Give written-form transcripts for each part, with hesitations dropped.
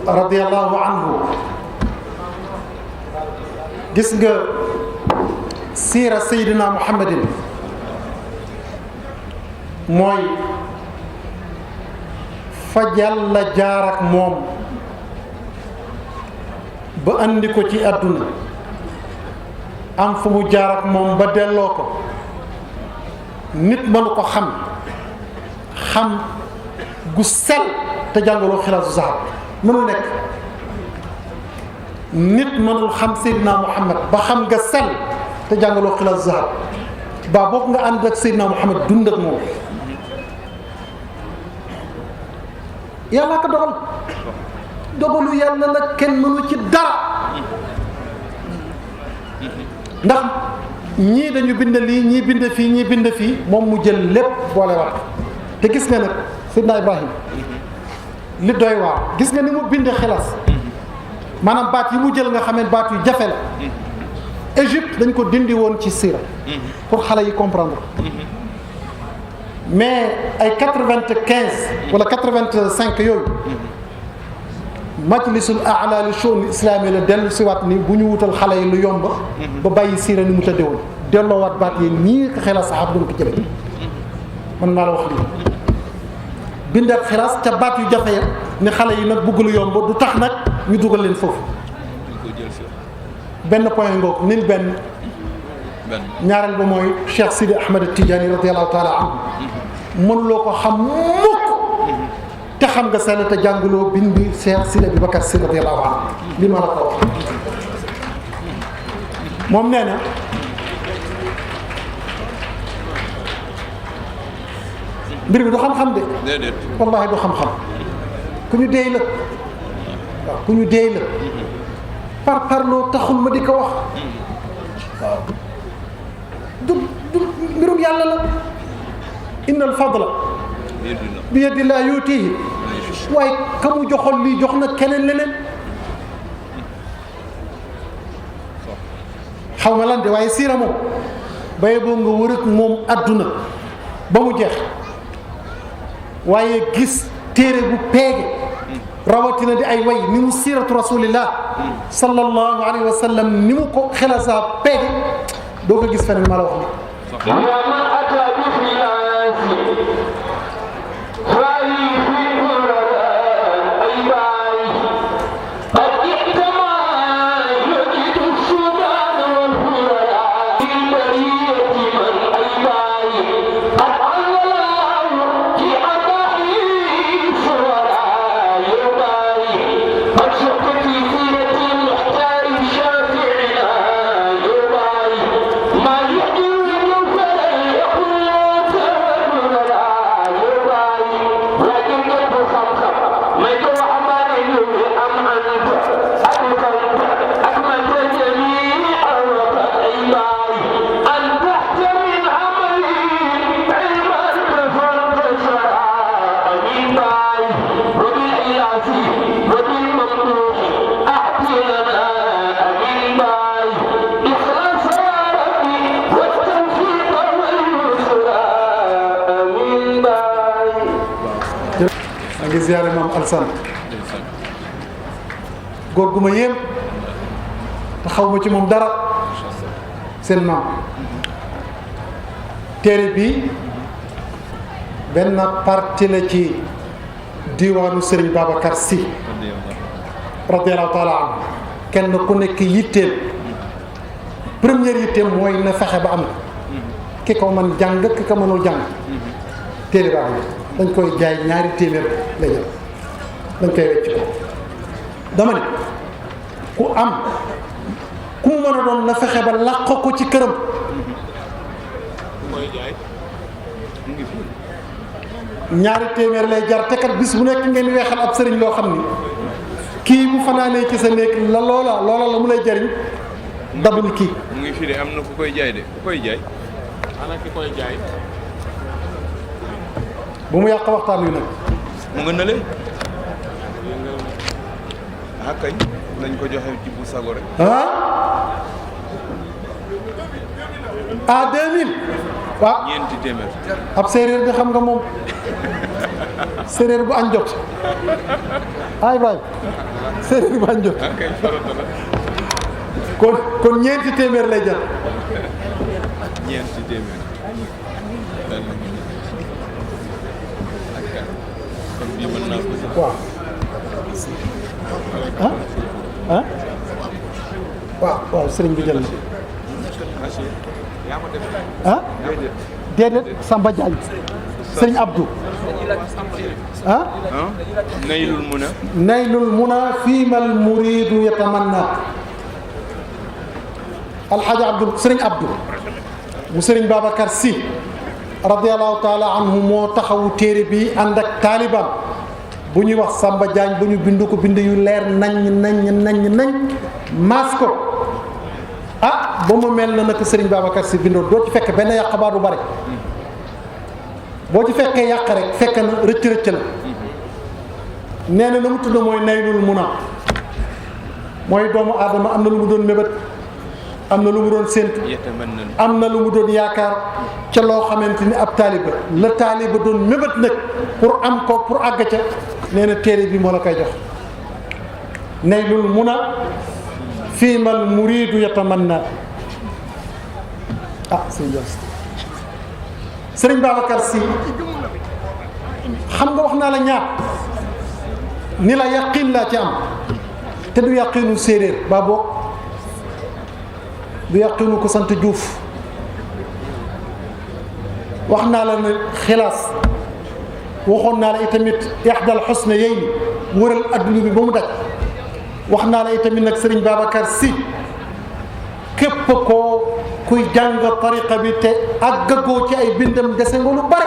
radiyallahu anhu. gis nga siira Seydina Muhammadin mooy fa Yàlla jaar ak moom ba andi ko ci àdduna am fu mu jaar ak moom ba delloo ko. nit mënu ko xam gu sel te jàngaloo xilaasu zahab mënul nekk. nit mënul xam Seydina Muhammad ba xam nga sel te jàngaloo xilaasu zahab ba bokk nga ànd ak Seydina Muhammad dund ak moom. yàlla ko dogal dogalu yàlla la kenn mënu ci dara ndax ñii dañu bind lii ñii bind fii ñii bind fii moom mu jël lépp boole war te gis nga nag Seydina Ibrahim li doy waar gis nga ni mu bind xilaas maanaam baat yi mu jël nga xamee baat yu jafe la. Égypte dañ ko dindi woon ci sira pour xale yi comprendre mais ay 95 wala 85 yooyu majlisul aala li shu'un islami la dellu siwaat ni bu ñu wutal xale yi lu yomb ba bàyyi siira ni mu tëddee woon delloowaat baat yi nii ko xelaas saxaab doon ko jële man maa la wax lii bindaat xilaas ca baat yu jafe ya ni xale yi nag bëgg lu yomb du tax nag ñu dugal leen foofu benn point ngoog nil benn ñaareel ba mooy Cheikh Sidi Ahmed Tidiane radiyallahu taala anhu mënuloo ko xam mukk te xam nga seen te jànguloo bind Cheikh Sidi Aboubacar Sy radiyallahu anhu li ma la ko wax moom nee na mbir mi du xam-xam de wallahi du xam-xam ku ñu deey la waaw ku ñu deey la parloo taxul ma di ko wax waaw du mbirum yàlla la inna al fadla bi yadillah yuutihi waaye ka mu joxoon lii jox na keneen leneen xaw ma lan de waaye siira moom baye boo nga wër ak moom adduna ba mu jeex waaye gis téere bu peege rawatina di ay way ni mu siiratu rasulillah sallallahu alayhi wa sallam ni mu ko xelasa peege doo ko gis feneen ma la wax ni ziyaare maam Alsaan góor gu ma yéem te xaw ma ci moom dara seen maam téere bi benn partie la ci diwaanu Serigne Babacar Sy radiyallahu taala anhu kenn ku nekk yitteem première yitteem mooy na fexe ba am ki ko mën jàng ki ko mënul jàng téere baa ngi dañ koy jaay ñaari téeméer la jël dañ koy wecc ko dama ne ku am ku mu mën a doon na fexe ba làq ko ci këram ñaari téeméer lay jar te kat bis bu nekk ngeen weexal ab sëriñ loo xam ni kii bu fanaanee ci sa néeg la loola la mu lay jariñ dabul kii. mu ngi fi de am na ku koy jaay de ku koy jaay. ana ki koy jaay. bu mu yàq waxtaan wi nag. mu nga nële. ah kañ nañ ko joxe ci bu sago rek. à 2000. waaw ñeenti téeméer. ab séeréer bi xam nga moom séeréer bu añ jot ay baay séeréer bu añ jot kon ñeenti téeméer lay jar. ñeenti téeméer. kon bii mën naa ko. waaw. waaw sëriñ bi jël na. déedéet Samba Diagne sëriñ Abdou. naylul muna fiimal muridu yatamanna. alxaaji Abdou sëriñ Abdou mu sëriñ Babacar Sy radiallahu taala anhu moo taxawu téere bi ànd ak taalibam bu ñuy wax Samba Diagne bu ñu bind ko bind yu leer nañ maas ko ba mu mel na nag sëriñ Babacar Sy bindoo doo ci fekk benn yàq baa du bari boo ci fekkee yàq rek fekk na rëcc la nee na mu tudd mooy naylul muna mooy doomu aadama am na lu mu doon mébét am na lu mu doon séentu am na lu mu doon yaakaar ca loo xamante ni ab taaliba la taaliba doon mébét nag pour am ko pour àgg ca nee na téere bi moo la koy jox naylul muna fiimal muridu yatamanna sëriñ Babacar Sy xam nga wax naa la ñaar ni la yaqin laa ci am te du yaqinu séeréer ba boog du yaqinu ko sant Diouf wax naa la ne xilaas waxoon naa la itamit ixdal xusna yey wëral adduna bi ba mu daj wax naa la itamit nag sëriñ Babacar Sy képp koo kuy jàng tariqa bi te àggagoo ci ay bindam dese nga lu bare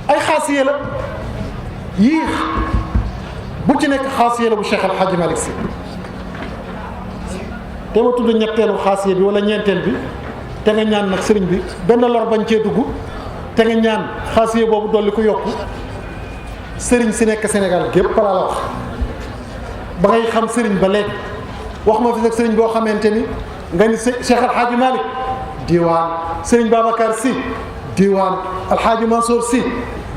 ay xaasiye la yii bu ci nekk xaasiye la bu Cheikh El Hadj Malick Sy te ma tudd ñetteelu xaasiye bi wala ñeenteel bi te nga ñaan nag sëriñ bi benn lor bañ cee dugg te nga ñaan xaasiye boobu dolli ko yokku sëriñ si nekk Sénégal gépp laa la wax ba ngay xam sëriñ ba léegi wax ma fi nag sëriñ boo xamante ni nga ni Cheikh El Hadj Malick diwaan sëriñ Babacar Sy diwaan El Hadj Mansour Sy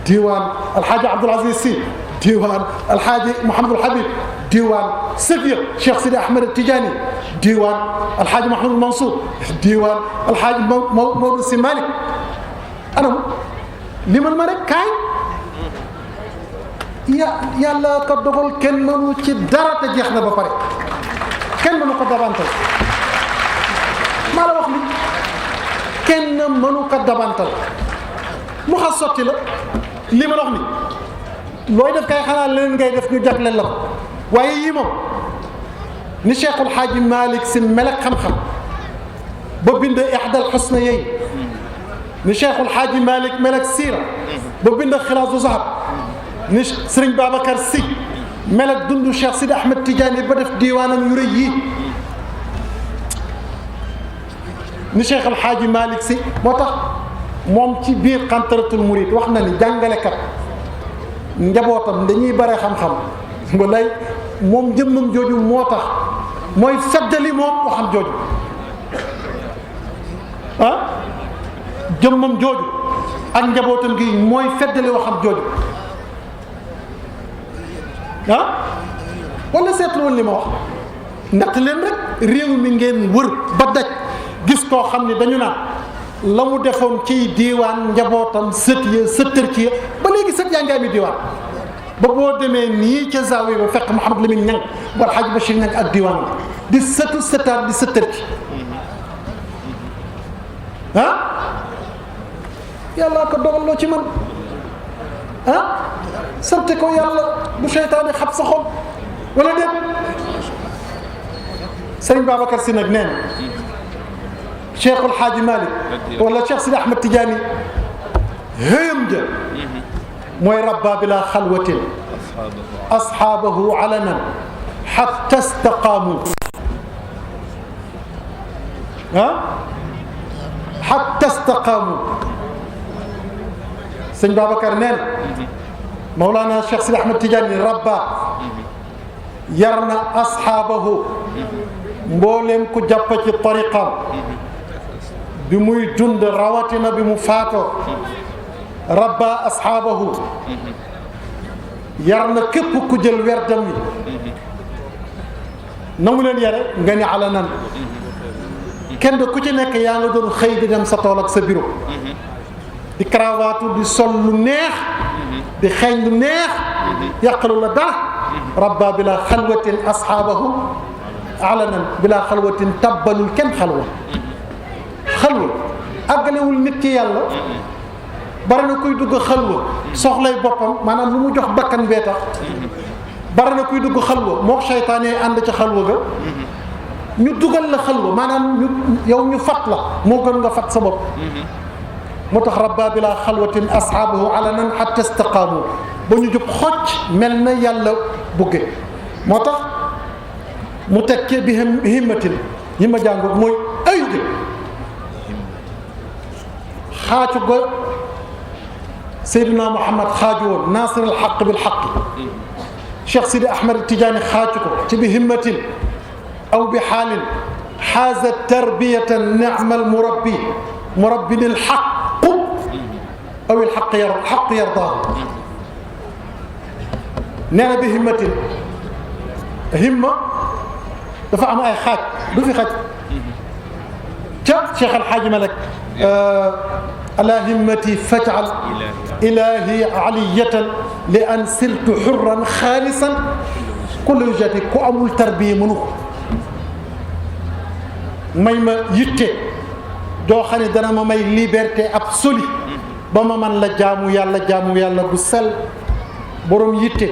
diwaan El Hadj Abdoul Aziz Sy diwaan El Hadj Mouhamadul Habib diwaan Sëfiya Cheikh Sidi Ahmed Tidiane diwaan El Hadj Mouhamadul Mansour diwaan El Hadj Maodo Sy Malick anam limal ma rek kaay yàlla ko dogal kenn mënu ci dara te jeex na ba pare kenn mënu ko dabantal maa la wax li kenn mënu ko dabantal lu xas sotti la li ma la wax ni looy def kay xanaa leneen ngay def ñu jagleel la ko waaye yii moom ni Cheikhul Hadji Malick Sy mel ak xam-xam ba bind ixdal xusna yey ni Cheikhul Hadji Malick mel ak siira ba bind xilaasu zahab ni Sëriñ Babacar Sy mel ak dundu Cheikh Sidi Ahmed Tidiane ba def diiwaanam yu rëy yii ni Cheikh El Hadji Malick Sy moo tax moom ci biir xantaratul murid wax na ni jàngalekat njabootam dañuy bare xam-xam walay moom jëmmam jooju moo tax mooy feddali moom waxam jooju jëmmam jooju ak njabootam gi mooy feddali waxam jooju wala seetlu woon li ma wax ndaxte leen rek réew mi ngeen wër ba daj gis koo xam ne dañu naan la mu defoon ciy diiwaan njabootam sët ya sëttër ci ya ba léegi sët yaa ngi ami diiwaan ba boo demee nii ca zaawiya ba fekk Mouhamed Lamine Niang wala Hadj Bachir Niang ak diiwaanam di sëtu sëtaat di sëttër ci yàlla ko dogal loo ci man sante ko yàlla bu seytaane xab sa xol wala déet Sëriñ Babacar Sy nag nee na Cheikhul Hadji Malick wala Cheikh Sidi Ahmed Tidiane hëyam ja mooy rabba bila xalwatin asxaabahu alanan xatta istaqaamu xatta istaqaamu sëñ Babacar neen Mawlana Cheikh Sidi Ahmed Tidiane rabba yar na asxaabahu mbooleem ku jàpp ci tariqam bi muy dund rawatina bi mu faatoo rabba asxaabahu yar na képp ku jël werdam wi na mu leen yare nga ni alanan kenn ku ci nekk yaa nga doon xëy di dem sa tool ak sa bureau di cravate di sol lu neex di xeeñ lu neex yàqalu la dara rabba bila xalwatin asxaabahu alanan bila xalwatin tabbalul kenn xalwa àggalewul nit ci yàlla bari na kuy dugg xalwa soxlay boppam maanaam lu mu jox bakkan bee tax bari na kuy dugg xalwa moo seytaane ànd ca xalwa ga ñu dugal la xalwa maanaam yow ñu fat la moo gën nga fat sa bopp moo tax rabba bila xalwatin asxaabahu alanan xatta istaqaamu ba ñu jub xocc mel na yàlla bugge moo tax mu tekkee bi himmatin yi ma jàngoog mooy ayu gi xaacu ga Seydina Muhammad xaaju woon naasir al xaq bil xaq Cheikh Sidi Ahmed Tidiane xaaju ko ci bi himmatin aw bi xaalin xaaza tarbiyatan nicmal murabbin al xaqu aw al xaq yardaahu nee na bi himmatin himma dafa am ay xaaj du fi xaj ca Cheikh Al Hadj Malick ala himmati fajal ilahi aliyatan li an sirtu xurran xaalisan kulla wijati ku amul tarbiya mënu ko may ma yitte doo xam ne dana ma may liberté absolue ba ma man la jaamu yàlla bu sell borom yitte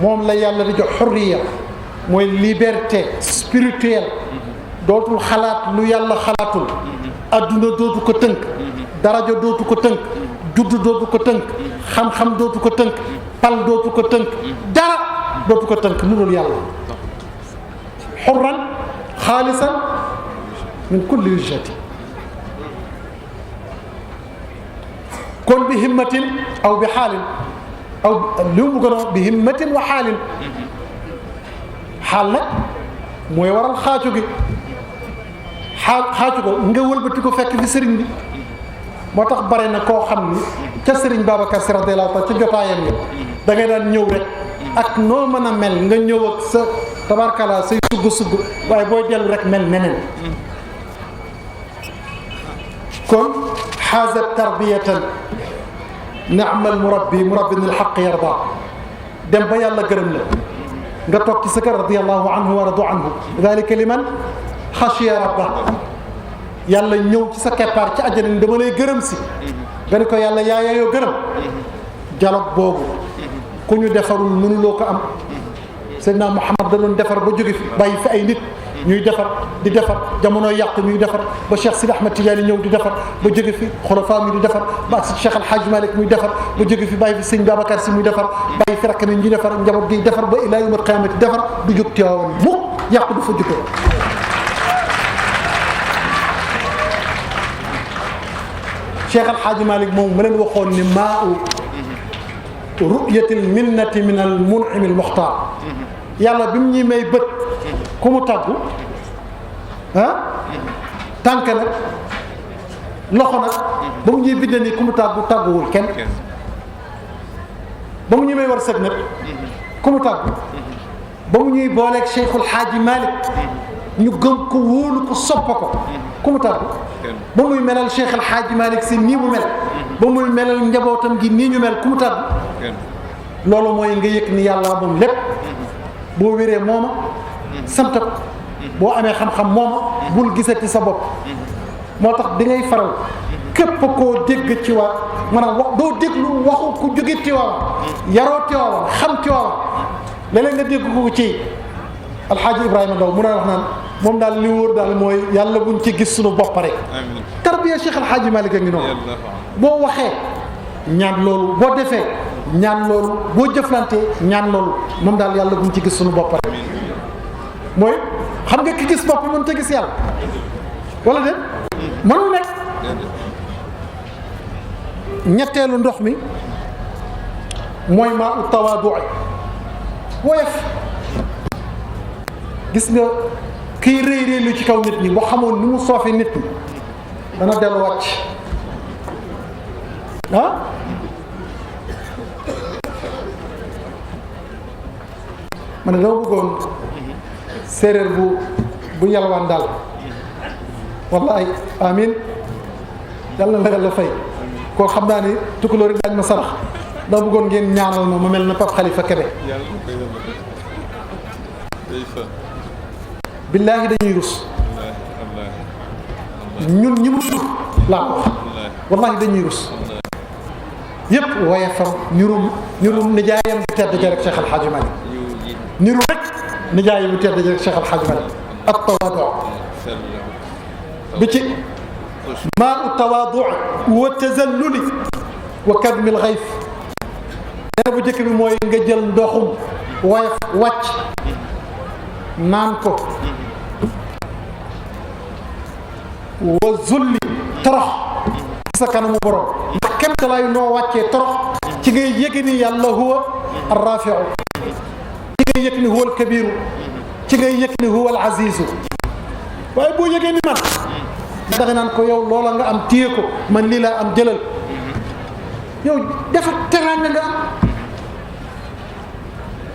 moom la yàlla di jox xurriya mooy liberté spirituelle dootul xalaat lu yàlla xalaatul adduna dootu ko tënk daraja dootu ko tënk judd dootu ko tënk xam-xam dootu ko tënk pal dootu ko tënk dara dootu ko tënk lu dul yàlla xurran xaalisan min kulli wijhati kon bi himmatin aw bi xaalin aw li mu gën a bi himmatin wa xaalin xaal nag mooy waral xaacu gi xaacu ko nga wëlbati ko fekk fi sëriñ bi moo tax bare na koo xam ni ca sëriñ Babacar Si radiyallaahu taala ca jotaayam nga da ngay daan ñëw rek ak noo mën a mel nga ñëw ak sa tabarkala say sugg waaye booy dellu rek mel neneen kon xaaza tarbiyatan ni'mal murabbin al-haqq yarda dem ba yàlla gërëm la nga toog ci sa kër radiyallaahu anhu wa radu anhu dalika liman xashiya rabba yàlla ñëw ci sa keppaar ci àjjana ni dama lay gërëm si nga ne ko yàlla yaa yaayoo gërëm dialogue boobu ku ñu defarul mënuloo ko am Seydina Muhammad da doon defar ba jóge fi bàyyi fi ay nit ñuy defar di defar jamono yàqu ñuy defar ba Cheikh Sidi Ahmed Tidiane ñëw di defar ba jóge fi xulafaa mi di defar ba ak Cheikh Al Hadj Malick muy defar ba jóge fi bàyyi fi sëñ Babacar Si muy defar bàyyi fi rakk mi ñuy defar njaboot gi defar ba ilaa yawmil qiyaamati defar du jóg Tiwaawan mukk yàqu du fa jóge Cheikh Al Hadj Malick moom ma leen waxoon ni maa u ru'yatil minnati min al mun'im al muxtaar yàlla bi mu ñuy may bët ku mu tàggu tànk nag loxo nag ba mu ñuy bind nii ku mu tàgguwul kenn ba mu ñuy may war sëg nag ku mu tàggu ba mu ñuy booleeg Cheikhul Hadji Malick ñu gëm ko wóolu ko soppa ko ku mu tàggu ba muy melal Cheikhul Hadji Malick si nii mu mel ba muy melal njabootam gi nii ñu mel ku mu tàggu loolu mooy nga yëg ni yàlla moom lépp boo wéree mooma sant ko boo amee xam-xam mooma bul gisati sa bopp moo tax di ngay faral képp koo dégg ci waa maanaam wax doo déglu waxu ku jóge Tiwaawan yaroo Tiwaawan xam Tiwaawan léeg-léeg nga dégg ko ci Alxaaji Ibrahima Ndaw mu daan wax naan moom daal li wóor daal mooy yàlla buñ ci gis suñu bopp rek tarbiya Cheikh El Hadji Malick a ngi noonu boo waxee ñaan loolu boo defee ñaan loolu boo jëflantee ñaan loolu moom daal yàlla buñ ci gis suñu bopp rek mooy xam nga ki gis bopp mën ta gis yàlla wala déet mënul nekk. ñetteelu ndox mi mooy maa u tawaadu woyof gis nga kiy rëy rëylu ci kaw nit ñi boo xamoon ni mu soofee nit ñi dana dellu wàcc ah ma ne dama bëggoon séeréer bu yalwaan daal wallahi amin yàlla na la fay koo xam naa ni tukulóor yi daañ ma sarax dama bëggoon ngeen ñaanal ma mel na Pape Khalifa Kébé billaahi dañuy rus ñun ñi mu jur laa ko wax wallahi dañuy rus yëpp waaye fam ñurum nijaayam bu tedd ja rek Cheikh Al Hadji Malick niru rek nijaayam bu tedd ja rek Cheikh Al Hadji Malick ak tawaadu bi ci maa u tawaadu wa tazalluli wa kadmil xayf nee bu njëkk bi mooy nga jël ndoxum woyof wàcc naan ko wa zulli torox sa kanamu borom ndax kemtalaayu noo wàccee torox ci ngay yëg ni yàlla huwa arrafiu ci ngay yëg ni huwa alkabiru ci ngay yëg ni huwa alazizu waaye boo yëgee ni man da nga naan ko yow loola nga am téye ko man lii laa am jëlal yow dafa teraanga nga am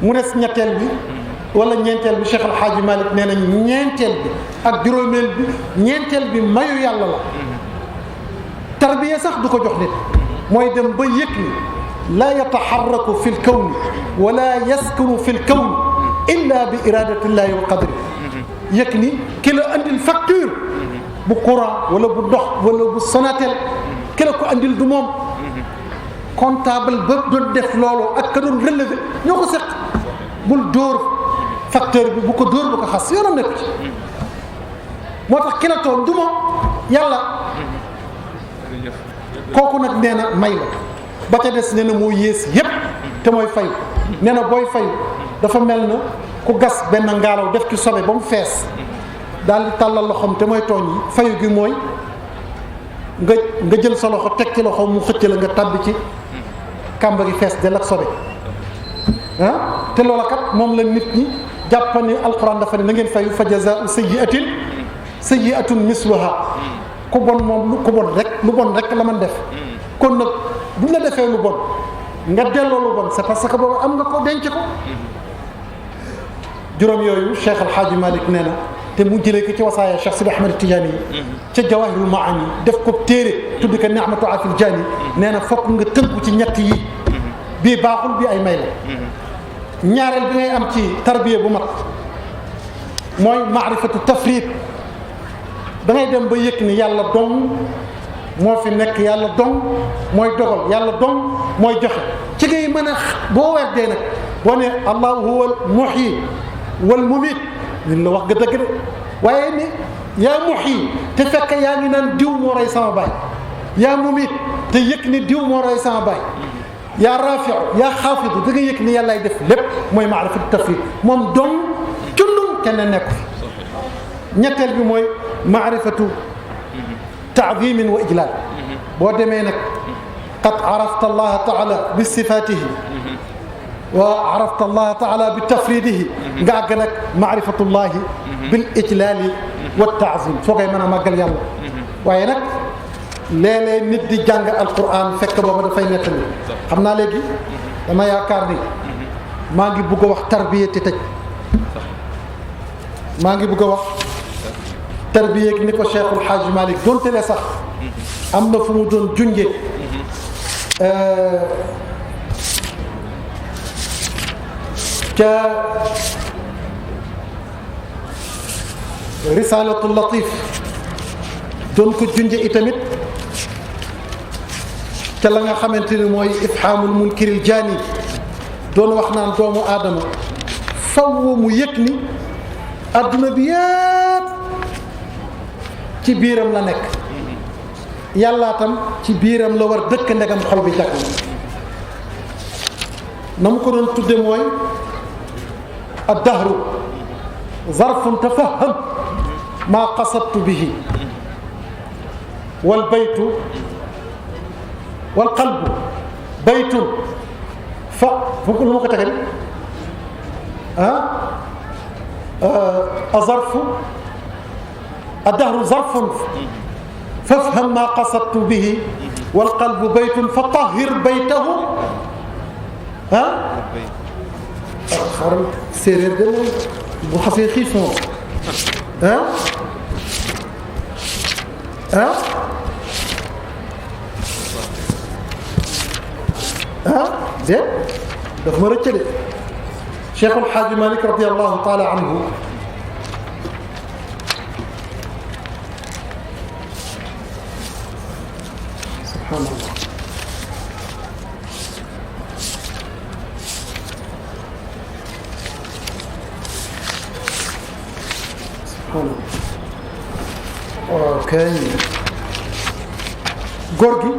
mu des ñetteel bi wala ñeenteel bi Cheikh El Hadji Malick nee na ñeenteel bi ak juróomeel bi ñeenteel bi mayu yàlla la tarbiya sax du ko jox nit mooy dem ba yëg ni laa yataxarraku fi lkawni wala yaskunu fi lkawni illa bi iradatillahi wa qadri yëg ni ki la andil facture bu courant wala bu ndox wala bu Sonatel ki la ko andil du moom comptable ba doon def loolu ak ka doon relevé ñoo ko seq bul dóor facteur bi bu ko dóor bu ko xas yoonam nekk ci moo tax ki la toon du moom yàlla kooku nag nee na may la ba ca des nee na moo yées yépp te mooy fay nee na booy fay dafa mel na ku gas benn ngaalaw def ci sobe ba mu fees daal di tàllal loxoom te mooy tooñ yi fayu gi mooy nga jël sa loxo teg ci loxoom mu xëcc la nga tàbbi ci kàmba gi fees del ak sobe ah te loola kat moom la nit ñi jàpp ne alquran dafa ne na ngeen fayu fa jazaau sayyi'atun misluha ku bon moom ku bon rek lu bon rek la man def kon nag bu la defee lu bon nga delloo lu bon c'est parce que boobu am nga ko denc ko juróom yooyu Cheikh El Hadji Malick nee na te mu jëlee ko ci wasaaya Cheikh Sidi Ahmed Tidiane yi ca Jawahirul Maani def ko téere tudd ko Ni'matu Afil Jaani nee na fokk nga tënku ci ñett yi bii baaxul bii ay may la ñaareel bi ngay am ci tarbiya bu mat mooy maarifatu tafriid da ngay dem ba yëg ni yàlla dong moo fi nekk yàlla dong mooy dogal yàlla dong mooy joxe ci ngay mën a boo weddee nag boo ne allahu huwa al muhyi wal mumiit ñun la wax nga dëgg de waaye ni yaa muhyi te fekk yaa ngi naan diw moo rey sama baay yaa mumiit te yëg ni diw moo rey sama baay yaa rafiu yaa xaafidu da nga yëg ni yàllaay def lépp mooy maarifatu tafriid moom dong cundum kenn nekku fi ñetteel bi mooy maarifatu taadimin wa ijlaal boo demee nag qad arafta allaha taala bi sifaatihi wa arafta allaha taala bi tafridihi nga àgg nag maarifatullahi bil ijlaali wa taazim foo koy mën a màggal yàlla waaye nag léeg-léeg nit di jàng alquran fekk booba dafay nettali xam naa léegi dama yaakaar ni maa ngi bugg a wax tarbiya te tëj maa ngi bugg a wax tarbiya ni ko Cheikhul Hadji Malick doonte le sax am na fu mu doon junjee ca risalatu latif doon ko junje itamit ca la nga xamante ni mooy ifhamul munkiril jaani doon wax naan doomu aadama faw mu yëg ni adduna bi yëpp ci biiram la nekk yàllaa tam ci biiram la war dëkk ndegam xol bi jàkk na mu ko doon tudde mooy ad-dahru zarfun tafaham maa qasadtu bihi wal baytu wal qalbu baytun fa fu lu ma ko tegal azarfu ad-dahru zarfun fafham maa qasadtu bihi wal qalbu baytun fa tahhir baytahu xaaral séeréer de bu xasee xiif moom déet daf ma rëcc de Cheikh El Hadj Malick radiyallahu taala anhu subhanallah ok góor gi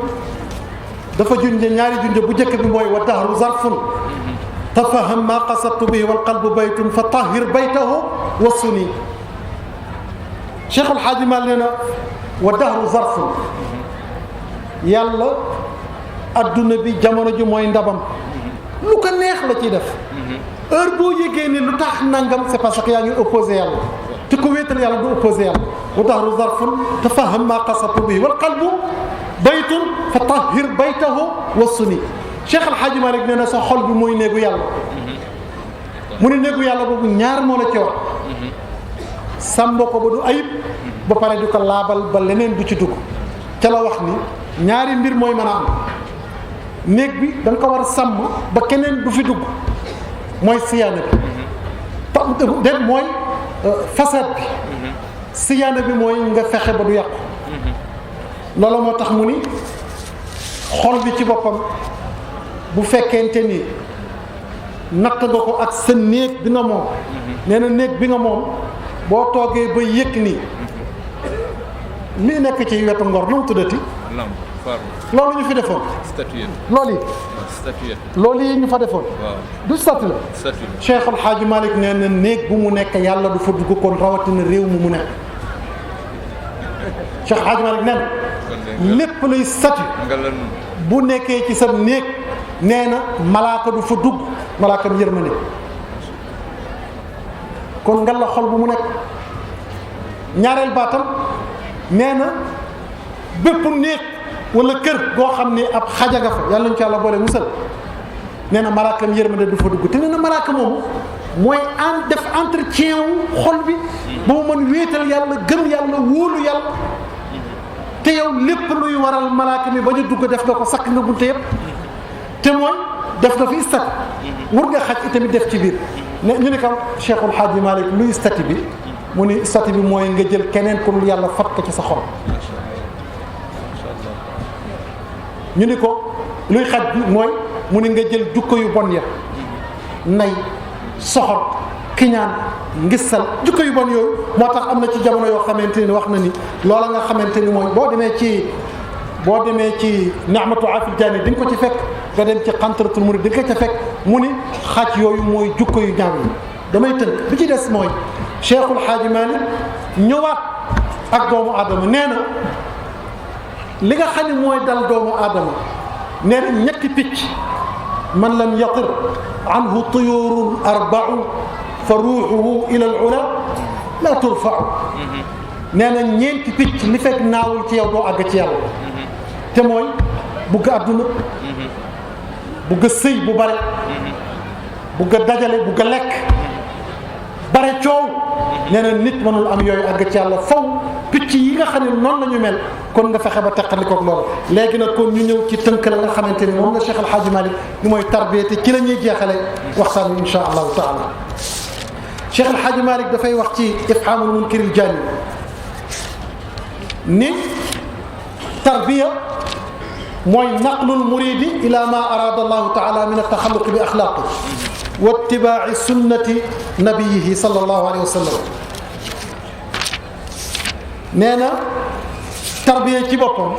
dafa junje ñaari junje bu njëkk bi mooy wa dahru zarfun tafaham ma qasadtu bihi wal qalbu baytun fa tahhir baytahu wa suni Cheikh El Hadj Mal nee na wa dahru zarfun yàlla adduna bi jamono ji mooy ndabam lu ko neex la ciy def heure boo yëgee ni lu tax nangam c'est parce que yaa ngi opposé yàlla te ko wéetal yàlla du opposé yàlla wa dahru zarfun tafaham ma qasadtu bihi wal qalbu baytun fa tahhir baytahu wa suni Cheikh El Hadj Malick nee na sa xol bi mooy néegu yàlla mu ne néegu yàlla boobu ñaar moo la ci wax sàmm ko ba du ayib ba pare di ko laabal ba leneen du ci dugg ca la wax ni ñaari mbir mooy mën a am néeg bi da nga ko war a sàmm ba keneen du fi dugg mooy siyaana bi déet mooy façade bi siyaana bi mooy nga fexe ba du yàqu loolu moo tax mu ni xol bi ci boppam bu fekkente ni natt nga ko ak sa néeg bi nga moom nee na néeg bi nga moom boo toogee ba yëg ni lii nekk ci wetu ngor nu mu tuddati loolu ñu fi defoon loolu yi ñu fa defoon du statue la Cheikh El Hadj Malick nee na néeg bu mu nekk yàlla du fa dugg kon rawatina réew mu nekk Cheikh El Hadj Malick nee na lépp luy statue bu nekkee ci sa néeg nee na malaaka du fa dugg malaaka bi yërmande kon nga la xol bu mu nekk ñaareel baatam nee na bépp néeg wala kër goo xam ne ab xaja nga fa yàlla ñu ci yàlla boole musal nee na malaaka bi yërmande du fa dugg te nee na malaaka moomu mooy def entretien wu xol bi ba mu mën wéetal yàlla gëm yàlla wóolu yàlla te yow lépp luy waral malaaka mi bañ a dugg def nga ko sakk nga bunte yëpp te mooy def nga fi statut war nga xaj itamit def ci biir ne ñu ne kam Cheikhul Hadji Malick luy statut bi mu ni statut bi mooy nga jël keneen pour yàlla fat ko ci sa xol ñu ni ko luy xaj bi mooy mu ni nga jël jukko yu bon ya nay soxor kiñaan ngisal jukko yu bon yooyu moo tax am na ci jamono yoo xamante ni wax na ni loola nga xamante ni mooy boo demee ci ni'matu afil jaani di nga ko ci fekk nga dem ci xantaratul murid di nga ko ca fekk mu ni xaj yooyu mooy jukko yu ñaaw yi damay tënk bi ci des mooy Cheikhul Hadji Malick ñëwaat ak doomu aadama nee na li nga xam ne mooy dal doomu aadama nee na ñetti picc man lam yatir anhu tuyurun arba'u fa ruuxuhu ila al-ula la turfa'u nee na ñeenti picc li fekk naawul ci yow doo àgg ci yàlla te mooy bugg àdduna bugg sëy bu bare bugg a dajale bugg a lekk bare coow nee na nit mënul am yooyu àgg ci yàlla faw picc yi nga xam ne noonu la ñu mel kon nga fexe ba teqalikoog loolu léegi nag kon ñu ñëw ci tënk la nga xamante ni moom la Cheikh El Hadji Malick li mooy tarbiya te ci la ñuy jeexale waxtaan wi insha allahu taala Cheikh El Hadji Malick dafay wax ci ifhamul munkiril jaani ni tarbiya mooy naqlul muridi ila ma arada allahu taala min altaxalluqi bi axlaaqi wa itibaaci sunnati nabiyihi sallallahu alayhi wa sallam nee na tarbiya ci boppam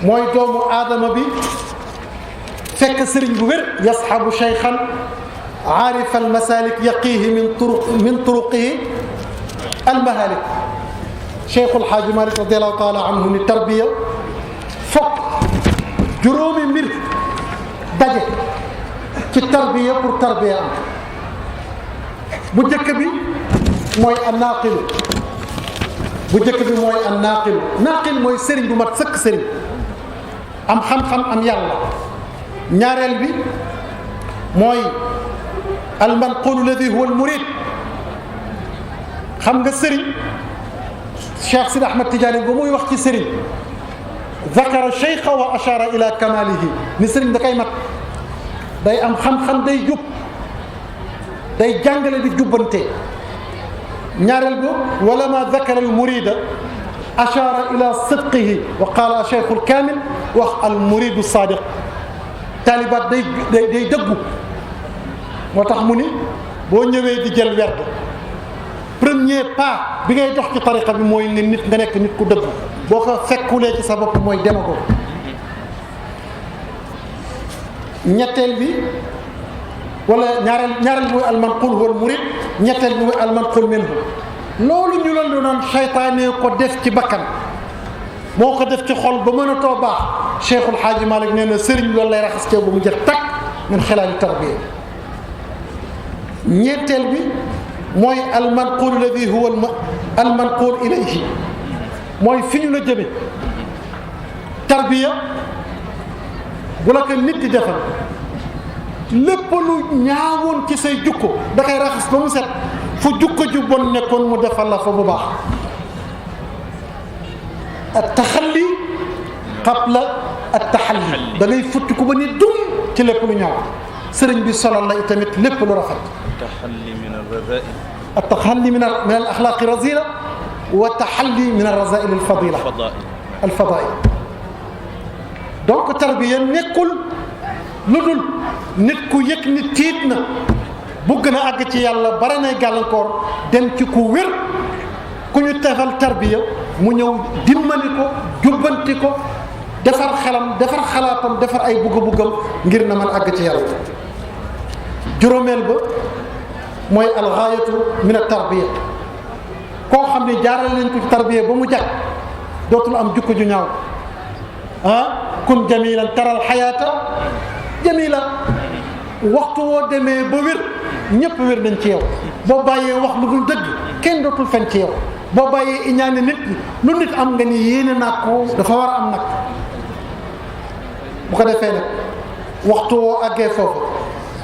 mooy doomu aadama bi fekk sëriñ bu wér yasxabu cheykhan aarif almasalik yaqihi min turuqihi almahalik. Cheikhul Xaaji Malik radiallahu taala anhu ni tarbiya fokk juróomi mbir daje ci tarbiya pour tarbiya am. bu njëkk bi mooy annaaqilu naaqil mooy sëriñ bu mat sëkk sëriñ am xam-xam am yàlla. ñaareel bi mooy almanqulu alladi huwa almurid. xam nga sëriñ Cheikh Sidi Ahmad Tidiane ba muy wax ci sëriñ zakara cheikha wa ashara ila kamalihi ni sëriñ da koy mat day am xam-xam day jub day jàngale di jubbante. ñaareel bi wala ma zakara al murida ashara ila sidqihi wa qala cheikhul kamil wax al muridu sadiq. taalibaat day dëggu moo tax mu ni boo ñëwee di jël werd premier pas bi ngay dox ci tariqa bi mooy nga nekk nit ku dëggu. boo ko fekkulee ci sa bopp mooy demago. ñetteel bi wala ñaareel bi mooy almanqul wal murid. ñetteel bi mooy almanqul minhu. loolu ñu la doon seytaane ko def ci bakkan moo ko def ci xol ba mën a too baax. Cheikhul Xaaji Malik nee na sëriñ loolu lay raxas ceeb ba mu jël takk min xilaali tarbiya. ñeenteel bi mooy almanqul alladi huwa almanqul ilayhi mooy fi ñu la jëme. tarbiya bu la ko nit di defal lépp lu ñaawoon ci say jukko da koy raxas ba mu set fu jukko ju bon nekkoon mu defal la fa bu baax. at taxalli qabla at taxalli da ngay futti ku ba ni dum ci lépp lu ñaaw. sëriñ bi solal la itamit lépp lu rafet. at taxalli min al axlaaqi razila wa taxalli min al razail al fadila al fadail. donc tarbiya nekkul lu dul nit ku yëg ni tiit na bëgg na àgg ci yàlla bare nay gàllankoor dem ci ku wér ku ñu defal tarbiya mu ñëw dimbali ko jubbanti ko defar xelam defar xalaatam defar ay bugg-buggam ngir na mën àgg ci yàlla. juróomeel ba mooy alxaayatu min at tarbiya. koo xam ne jaarale leen ko ci tarbiya ba mu jag dootul am jukko ju ñaaw. kun jamilan taral xayaata jamila. waxtu woo demee ba wér ñëpp wér nañ ci yow. boo bàyyee wax lu dul dëgg kenn dootul fen ci yow. boo bàyyee iñaane nit ñi lu nit am nga ni yéene naa ko dafa war a am nag. bu ko defee nag waxtu woo àggee foofu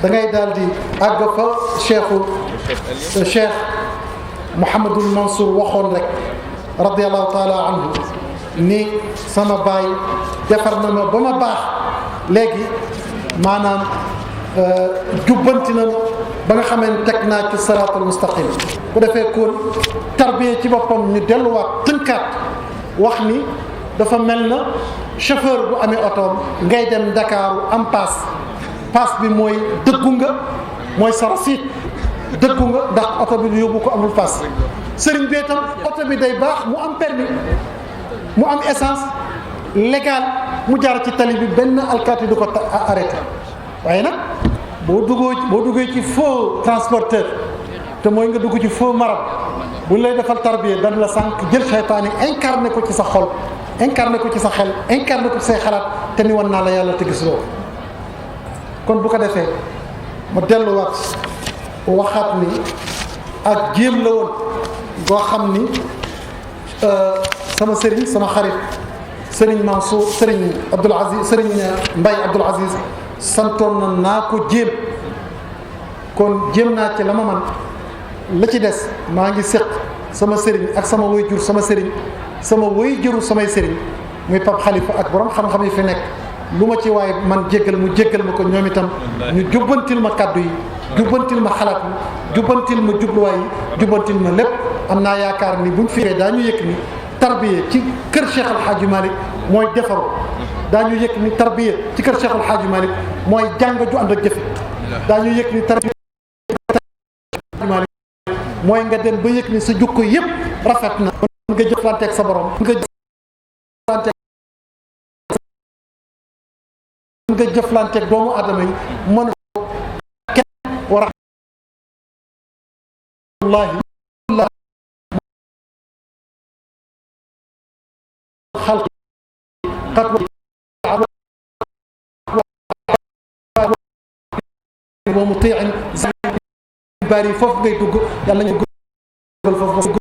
da ngay daal di àgg fa Cheikh Mouhamadul Mansour waxoon rek radiallahu taala anhu ni sama baay defar na ma ba ma baax léegi maanaam jubbanti na ba nga xamee ne teg naa ci siraatul mustaqim. bu defee kon tarbiya ci boppam ñu delluwaat tënkaat wax ni dafa mel na chauffeur bu amee otoom ngay dem Ndakaaru am paas bi mooy dëggu nga mooy sa rasiid dëggu nga ndax oto bi yóbbu ko amul paas. sëriñ bee tam oto bi day baax mu am permis mu am essence légal mu jaar ci tali bi benn alkaati du ko arrêté. waaye nag boo duggee ci faux transporteur te mooy nga dugg ci faux marab bu ñu lay defal tarbiya dañ la sànq jël seytaane incarné ko ci sa xol incarné ko ci sa xel incarné ko ci say xalaat te ni wan naa la yàlla te gis loo. kon bu ko defee ma delluwaat waxaat ni ak jéem la woon boo xam ni sama sëriñ sama xarit sëriñ Mansour sëriñ Abdoul Aziz sëriñ Mbaye Abdoul Aziz santoon naa ko jéem. kon jéem naa ci la ma man la ci des maa ngi séq sama sëriñ ak sama waajur sama sëriñ sama waajuru samay sëriñ muy Pape Khalifa ak borom xam-xam yi fi nekk lu ma ci waaye man jéggal ma ko ñoom itam ñu jubbantil ma kàddu yi jubbantil ma xalaat yi jubbantil ma jubluwaay yi jubbantil ma lépp. am naa yaakaar ni buñ fi daañu yëg ni tarbiya ci kër Cheikh Al Hadji Malick mooy defaru daañu yëg ni tarbiya ci kër Cheikh Al Hadji Malick mooy jàng ju ànd ak jëfe daañu yëg ni tarbiya mooy nga dem ba yëg ni sa jukko yëpp rafet na nga jëflanteeg sa borom nga nga jëflanteeg doomu adama yi mën kenn wa rahmatullahi xalq qad wa mutiin bari foofu ngay dugg yàlla ñu gëgal foofu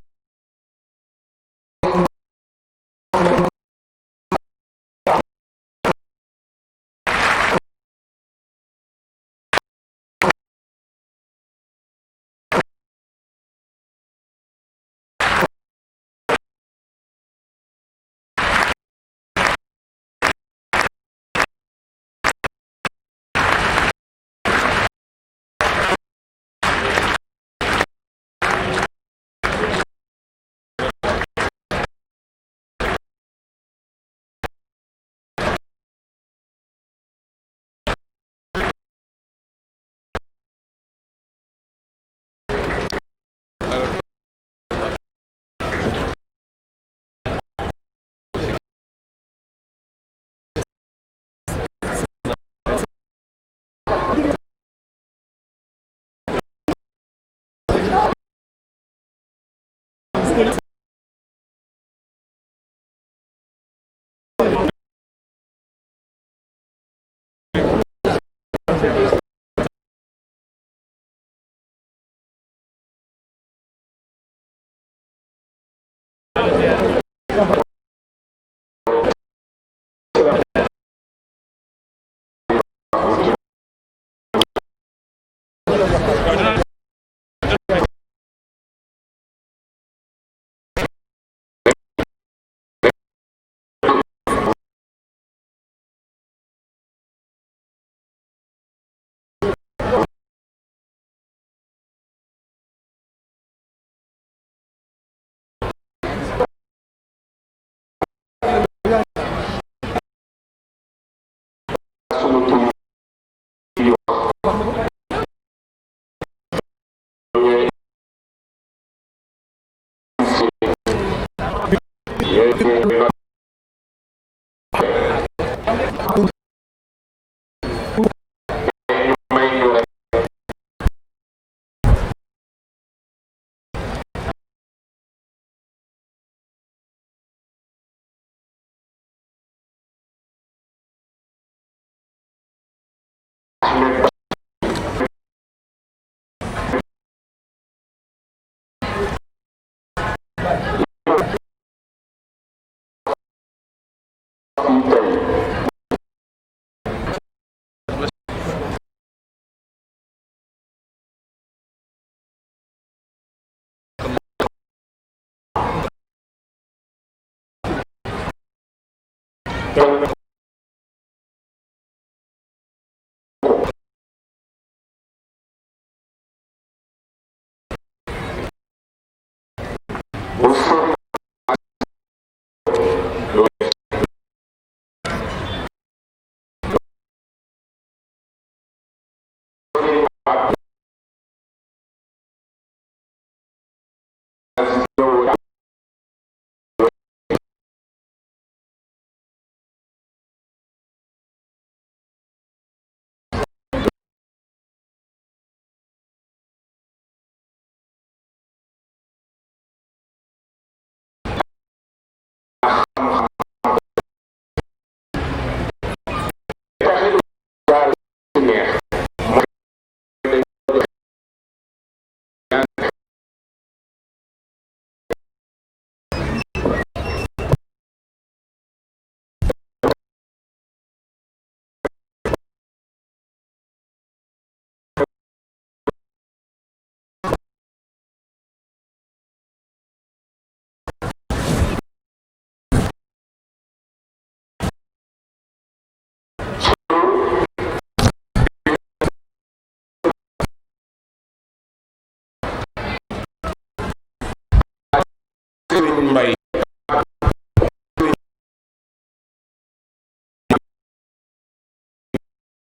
Mbay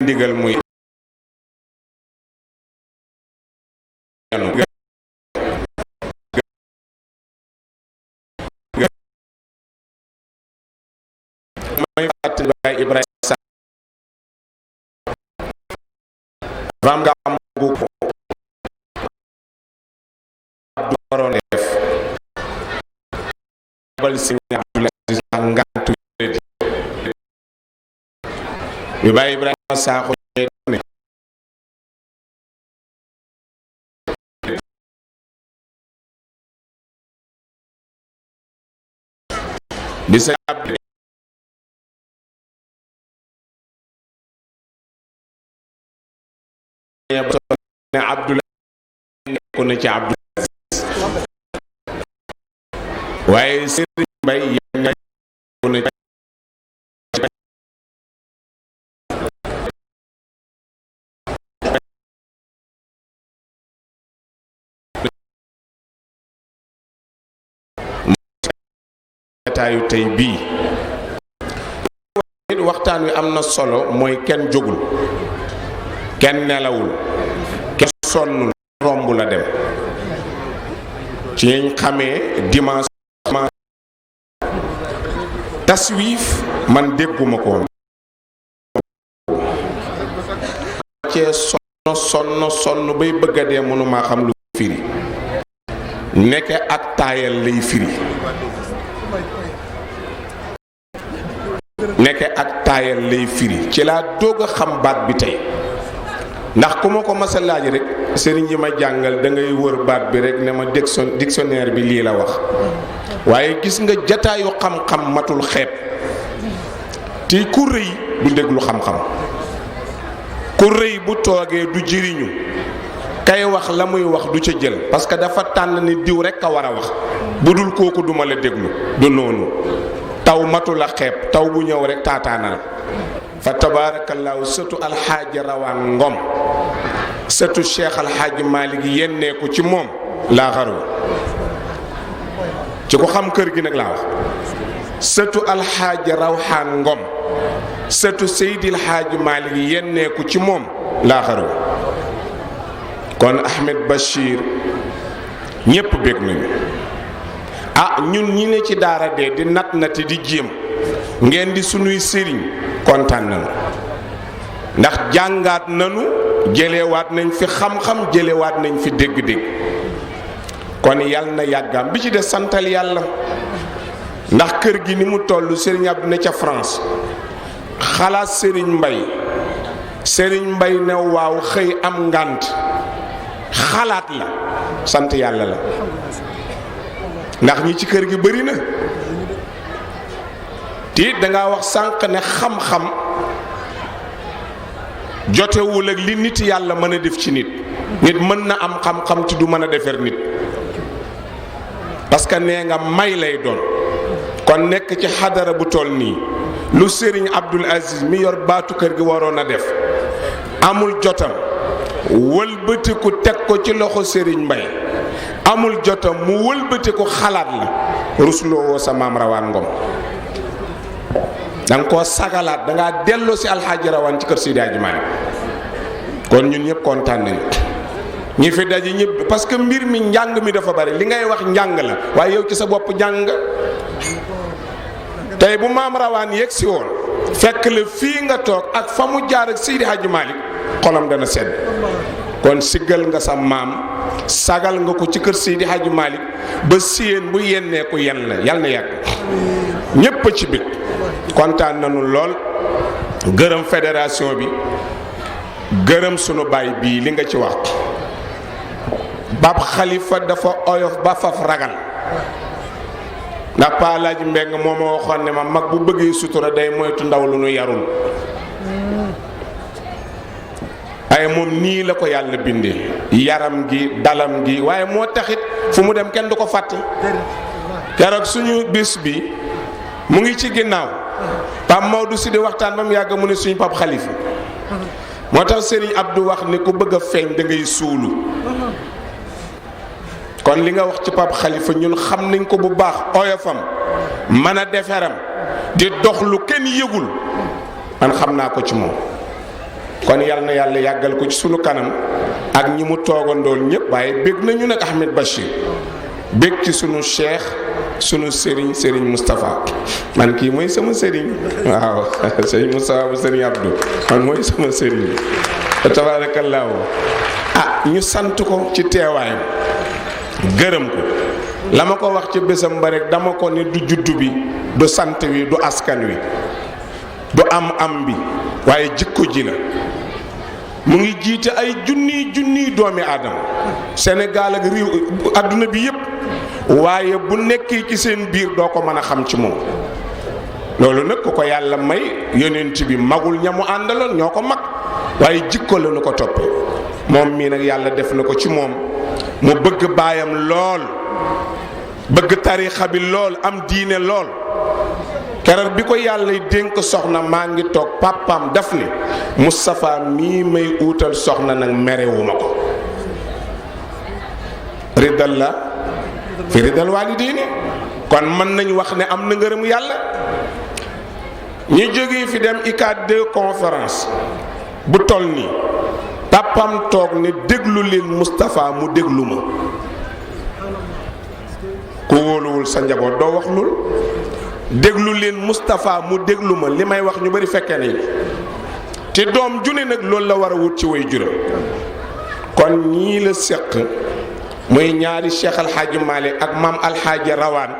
ndigal muy may fàttali Baay Ibrahima dafa am nga am gu ko du waroon def bal si Abdoul Aziz ak ngantu bi bàyyi Ibrahima Sakho ne bi sa Abdoul nekkoon na ci Abdoul Aziz waaye Serigne Mbaye yéen nekkoon na taayu tey bii waxtaan wi am na solo mooy kenn jógul kenn nelawul kenn sonnul romb la dem ci ñu xamee dimanche taswiif man dégguma ko cee sonn bay bëgg a dee mënumaa xam lu firi nekk ak taayal lay firi nekke ak taayal lay firi ci laa doog a xam baat bi tey ndax ku ma ko mas a laaj rek sëriñ yi ma jàngal da ngay wër baat bi rek ne ma dictionnaire bi lii la wax waaye gis nga jataayu xam-xam matul xeeb te ku rëy du déglu xam-xam ku rëy bu toogee du jëriñu kay wax la muy wax du ca jël parce que dafa tànn ni diw rek a war a wax bu dul kooku duma la déglu du noonu taw matu la xeeb taw bu ñëw rek taataanal fa tabaarakallaahu sëtu alxaaji rawaan ngom sëtu cheikh alxaaji Malick yenneeku ci moom laa xaru ci ko xam kër gi nag laa wax sëtu alxaaji rawaan ngom sëtu seydi alxaaji Malick yenneeku ci moom laa xaru kon Ahmed Bachir ñépp bég nañu ñun ñi ne ci daara dee di nati di jéem ngeen di sunuy sëriñ kontaan nañu ndax jàngaat nañu jëlewaat nañ fi xam-xam jëlewaat nañ fi dégg-dégg kon yal na yàggaam bi ci des santal yàlla ndax kër gi ni mu toll sëriñ Abdou ne ca France xalaat sëriñ Mbay ne waaw xëy am ngànt xalaat la sant yàlla la ndax ñi ci kër gi bëri na te dangaa wax sànq ne xam-xam jotewul ak li nit yàlla mën a def ci nit mën na am xam-xam te du mën a defar nit parce que nee nga may lay doon kon nekk ci xadara bu toll nii lu Serigne Abdoul Aziz mi yor baatu kër gi waroon a def amul jotam wëlbatiku teg ko ci loxo Serigne Mbaye amul jotam mu wëlbatiku xalaat la rusloo woo sa maam rawaan ngom danga koo sagalaat dangaa delloo si alxaaji rawaan ci kër Seydi Hadji Malick kon ñun ñëpp kontaan nañu ñi fi daje ñëpp parce que mbir mi njàng mi dafa bari li ngay wax njàng la waaye yow ci sa bopp njàng tey bu maam rawaan yegg si woon fekk la fii nga toog ak fa mu jaar ak Seydi Hadji Malick xolam dana sedd kon siggal nga sa maam sagal nga ko ci kër Seydi Hadji Malick ba siyeen bu yennee ko yenn la yal na yàgg ñépp ci bit kontaan nañu lool gërëm fédération bi gërëm sunu baay bii li nga ci wax Bab Khalifa dafa oyof ba faf ragal ndax Pa Alaaji Mbeng moo ma waxoon ne ma mag bu bëggee sutura day moytu ndaw lu nu yarul ay moom nii la ko yàlla bindee yaram gi dalam gi waaye moo taxit fu mu dem kenn du ko fàtte keroog suñu bis bi mu ngi ci ginnaaw Pape Maodo si di waxtaan ba mu yàgg mu ne suñu Pape Khalifa moo tax Serigne Abdou wax ne ku bëgg a feeñ da ngay suulu kon li nga wax ci Pape Khalifa ñun xam nañ ko bu baax oyofam mën a deferam di dox lu kenn yëgul man xam naa ko ci moom kon yal na yàlla yàggal ko ci sunu kanam ak ñi mu toogandool ñëpp waaye bég nañu nag Ahmed Bachir bég ci sunu cheikh sunu sëriñ sëriñ Moustapha man kii mooy sama sëriñ waaw sëriñ Moustapha bu sëriñ Abdou man mooy sama sëriñ tabaarakallaahu ñu sant ko ci teewaayam gërëm ko la ma ko wax ci bésam ba rek dama ko ne du juddu bi du sant wi du askan wi du am bi waaye jikko ji la mu ngi jiite ay junniy doomi aadama Sénégal ak réew adduna bi yépp waaye bu nekkee ci seen biir doo ko mën a xam ci moom loolu nag ku ko yàlla may yonent bi magul ñamu àndaloon ñoo ko mag waaye jikko la nu ko toppee moom mii nag yàlla def na ko ci moom mu bëgg baayam lool bëgg tariixa bi lool am diine lool keroog bi ko yàlla dénk soxna maa ngi toog papaam daf ni Moustapha mii may uutal soxna nag merewuma ko ridal la fi ridal waalidayni kon mën nañ wax ne am na ngërëm yàlla ñu jógee fi dem ICAD 2 conférence bu toll nii papam toog ne déglu leen Moustapha mu déglu ma ku wóoluwul sa njaboot doo wax lul déglu leen Moustapha mu déglu ma li may wax ñu bari fekkee nañ te doom june nag loolu la war a wut ci way juram kon ñii la séq muy ñaari Cheikh Alxaaji Malick ak maam Alxaaji Rawaan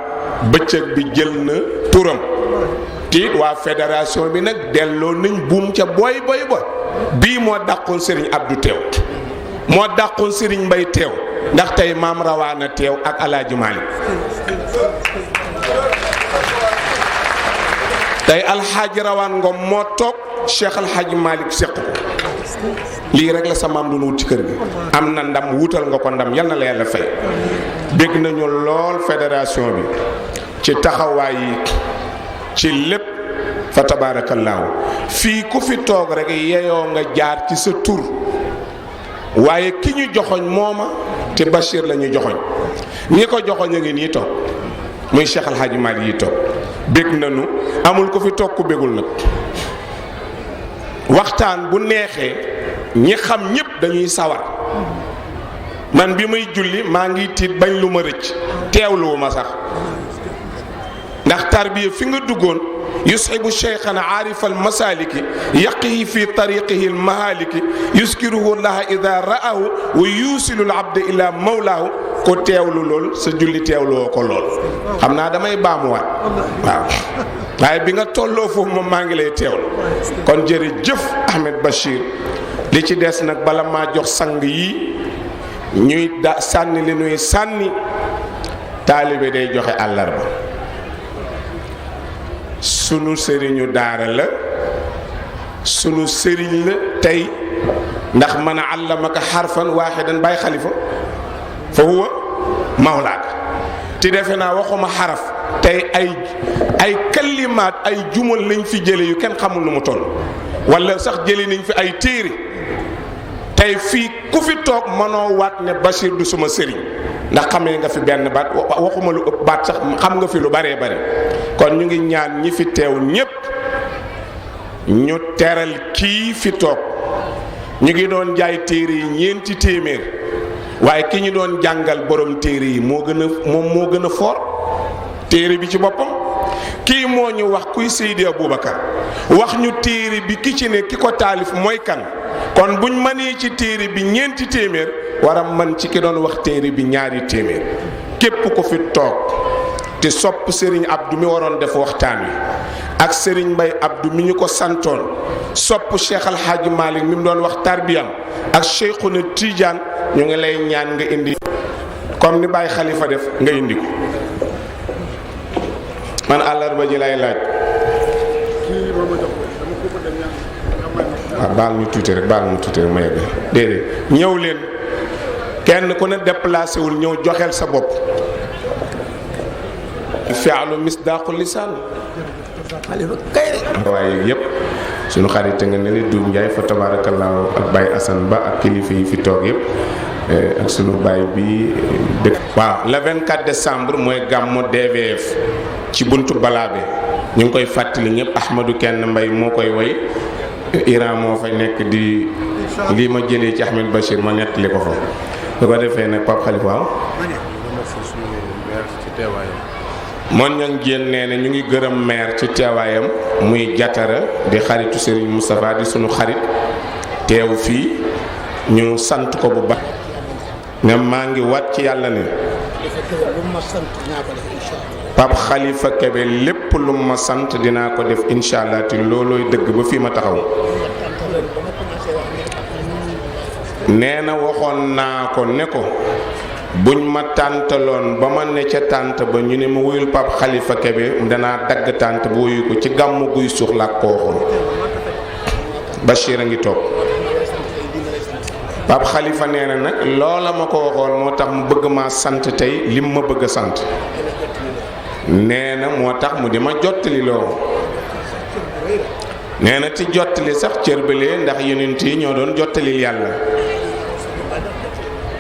bëccëg bi jël na turam te waa fédération bi nag delloo nañ buum ca boy ba bii moo dàqoon Serigne Abdou teew moo dàqoon Serigne Mbay teew ndax tey maam Rawaana teew ak Alaaji Malick tey Alxaaji Rawaan Ngom moo toog Cheikh Alxaaji Malick seq ko lii rek la sa maam doon wut ci kër gi am na ndam wutal nga ko ndam yal na la yàlla fay dégg nañu lool fédération bi ci taxawaay yi ci lépp fa tabaarakallaahu fii ku fi toog rek yeyoo nga jaar ci sa tur waaye ki ñu joxoñ mooma te Bachir la ñu joxoñ ñi ko joxoñ a ngi nii toog muy Cheikh Alxaaji Malick yi toog bég nañu amul ko fi toog ku bégul nag waxtaan bu neexee ñi xam ñépp dañuy sawar man bi may julli maa ngi tiit bañ lu ma rëcc teewluwu ma sax ndax tarbiya fi nga duggoon yusxibu cheikhana aarifa almasaliki yaqihi fi tariqihi almahaliki yuskiruhu llaha ida ra'ahu wa yusilu alabda ila mawlaahu ko teewlu lool sa julli teewluwoo ko lool xam naa damay baamuwaat waaw waaye bi nga tolloo foofu moom maa ngi lay teewlu kon jërëjëf Ahmed Bachir li ci des nag bala maa jox sang yi ñuy sànni li nuy sànni taalibe day joxe àllarba sunu sëriñu daara la sunu sëriñ la tey ndax man a allamaka xarfan waaxidan bàyyi xalifa fa huwa mawlaaka te defe naa waxuma xaraf tey ay kalimaat ay jumal lañ fi jële yu kenn xamul nu mu toll wala sax jële nañ fi ay téere tey fii ku fi toog mënoo waat ne Bachir du suma sëriñ ndax xamee nga fi benn baat waxuma lu ëpp baat sax xam nga fi lu baree bare kon ñu ngi ñaan ñi fi teew ñépp ñu teral kii fi toog ñu ngi doon jaay téere yi 4 téeméer waaye ki ñu doon jàngal borom téere yi moo gën a foor téere bi ci boppam kii moo ñu wax kuy Seydi Aboubacar wax ñu téere bi ki ci ne ki ko taalif mooy kan kon buñ mënee ci téere bi 4 téeméer war a man ci ki doon wax téere bi 2 téeméer képp ko fi toog te sopp Serigne Abdou mi waroon def waxtaan wi ak Serigne Mbay Abdou mi ñu ko santoon sopp Cheikh Alxaaji Malick mi mu doon wax tarbiyam ak Cheikhuna Tidiane ñu ngi lay ñaan nga indi comme ni Baye Khalifa def nga indi ko man àllarba ji lay laaj waaw baal ñu tuuti rek ma yegg déedéet ñëw leen kenn ku ne déplacé wul ñëw joxeel sa bopp fi'lu misdaaqu lisaan waaye yëpp suñu xarit nga ne ni Doudou Ndiaye fa tabaarakallaahu ak Baye Assane Ba ak kilifa yi fi toog yëpp ak sunu baay bi dëkk waaw le 24 décembre mooy gàmmu DVF ci buntu Balaabe ñu ngi koy fàttali ñëpp Ahmadou Kenn Mbay moo koy woy Iran moo fay nekk di lii ma jëlee ci Ahmed Bachir ma nettali ko fa su ko defee nag Pape Khalifa waaw moon ñang jéen nee na ñu ngi gërëm maire ci teewaayam muy jatara di xaritu Serigne Moustapha di sunu xarit teew fii ñu sant ko bu baax ne maa ngi wat ci yàlla ne Pape Khalifa Kébé lépp lu ma sant dinaa ko def incha allah te loolooy dëgg ba fii ma taxaw. nee na waxoon naa ko ne ko buñ ma tàntaloon ba ma ne ca tànt ba ñu ne ma wuyul Pape Khalifa Kébé danaa dagg tànt ba wuyu ko ci gàmmu guy suux la ko waxoon. Bachir a ngi toog. Pape Khalifa nee na nag loola ma ko waxoon moo tax mu bëgg maa sant tey lim ma bëgg a sant. nee na moo tax mu di ma jottali loo. nee na ci jottali sax cërbalee ndax yonent yi ñoo doon jottalil yàlla.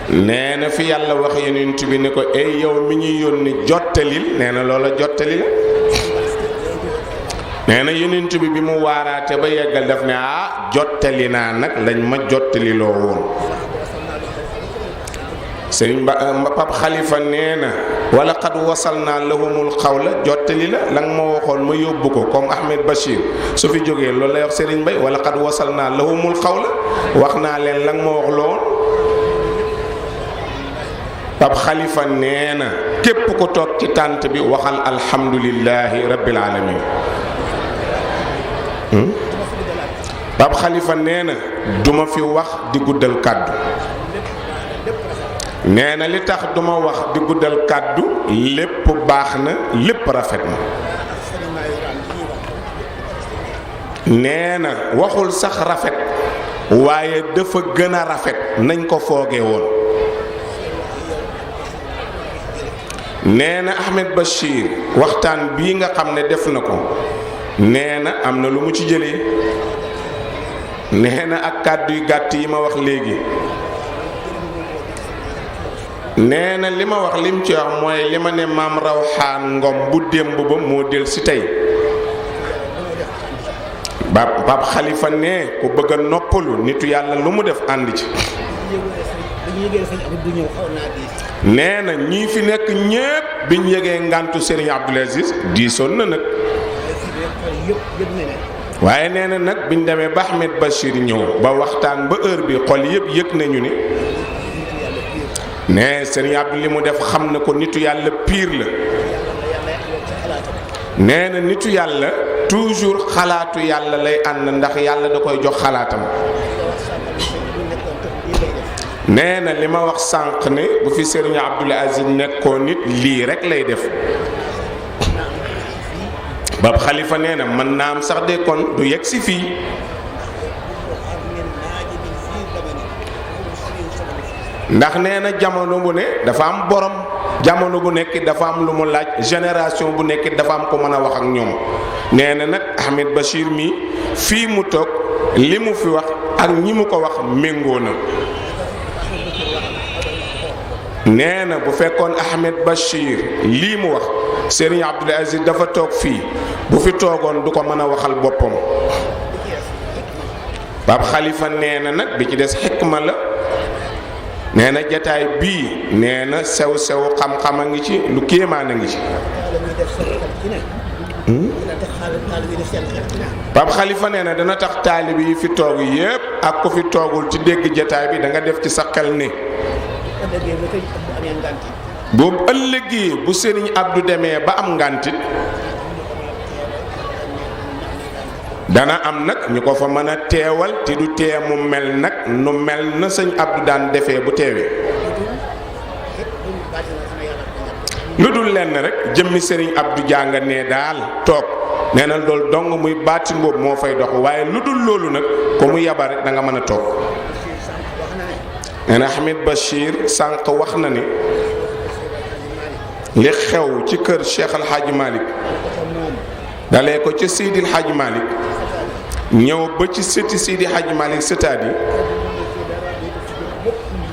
nee na fi yàlla wax yonent bi ne ko ey yow mi ñuy yónni jottalil nee na loola jottali la. nee na yonent bi mu waaraate ba yeggal daf ne jottali naa nag lañ ma jottali loo woon. sëriñ Pape Khalifa nee na wala qad wasal naa lahumul xawla jottali la nga ma waxoon ma yóbbu ko comme Ahmed Bachir su fi jógee loolu lay wax Serigne Mbaye wala qad wasal naa lahumul xawla wax naa leen la nga ma wax lool. Pape Khalifa nee na képp ko toog ci tànt bi waxal alhamdulillahi rabbil alamin. Pape Khalifa nee na duma fi wax di guddal kàddu. nee na li tax duma wax di guddal kàddu lépp baax na lépp rafet na. nee na waxul sax rafet waaye dafa gën a rafet nañ ko foogee woon. nee na Ahmed Bachir waxtaan bii nga xam ne def na ko nee na am na lu mu ci jëlee. nee na ak kàddu yu gàtt yi ma wax léegi. nee na li ma wax lim ci wax mooy li ma ne maam Rawxaan Ngom bu démb ba moo del si tey. Pape Khalifa ne ku bëgg a noppalu nitu yàlla lu mu def ànd ci. nee na ñii fi nekk ñépp biñ yëgee ngantu Serigne Abdoul Aziz diisoon na nag. waaye nee na nag biñ demee ba Ahmed Bachir ñëw ba waxtaan ba heure bi xol yëpp yëg nañu ne. ne Serigne Abdou li mu def xam na ko nitu yàlla piir la. nee na nitu yàlla toujours xalaatu yàlla lay ànd ndax yàlla da koy jox xalaatam. nee na li ma wax sànq ne bu fi Serigne Abdoul Aziz nekkoon nit lii rek lay def. Pape Khalifa nee na mën naa am sax de kon du yegg si fii. ndax nee na jamono bu ne dafa am borom jamono bu nekk dafa am lu mu laaj génération bu nekk dafa am ko mën a wax ak ñoom. nee na nag Ahmed Bachir mi fii mu toog li mu fi wax ak ñi mu ko wax méngoo na. nee na bu fekkoon Ahmed Bachir lii mu wax Serigne Abdoul Aziz dafa toog fii bu fi toogoon du ko mën a waxal boppam. Pape Khalifa nee na nag bi ci des xikma la. nee na jataay bii nee na sew-sew xam-xam a ngi ci lu kéemaan a ngi ci. Pape Khalifa nee na dana tax taalib yi fi toog yépp ak ku fi toogul ci dégg jataay bi da nga def ci sa xel ne. boobu ëllëgee bu Serigne Abdou demee ba am ngàntit dana am nag ñu ko fa mën a teewal te du tee mu mel nag nu mel na sëñ Abdou daan defee bu teewee. lu dul lenn rek jëmmi Serigne Abdou jàng ne daal toog nee na loolu dong muy baatin boobu moo fay dox waaye lu dul loolu nag ko mu yaba rek da nga mën a toog. nee na Ahmed Bachir sànq wax na ni li xew ci kër Cheikh El Hadj Malick dalee ko ca Seydi El Hadj Malick ñëw ba ci sëti Seydi El Hadj Malick sëtaat yi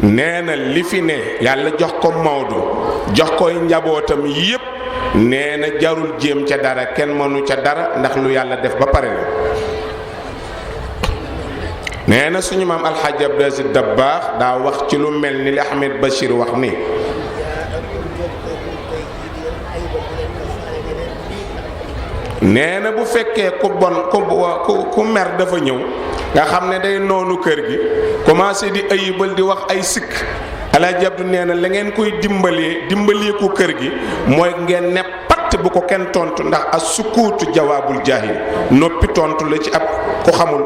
nee na li fi ne yàlla jox ko Maodo jox koy njabootam yépp nee na jarul jéem ca dara kenn mënu ca dara ndax lu yàlla def ba pare la. nee na suñu maam Alxaaji Abdou Aziz Dabakh daa wax ci lu mel ni li Ahmed Bachir wax ni nee na bu fekkee ku bon ku mer dafa ñëw nga xam ne day noonu kër gi commencé di ayibal di wax ay sikk Alaaji Abdu nee na la ngeen koy dimbalee ku kër gi mooy ngeen ne patt bu ko kenn tontu ndax as sukuutu jawaabul jaahil noppi tontu la ci ab ku xamul.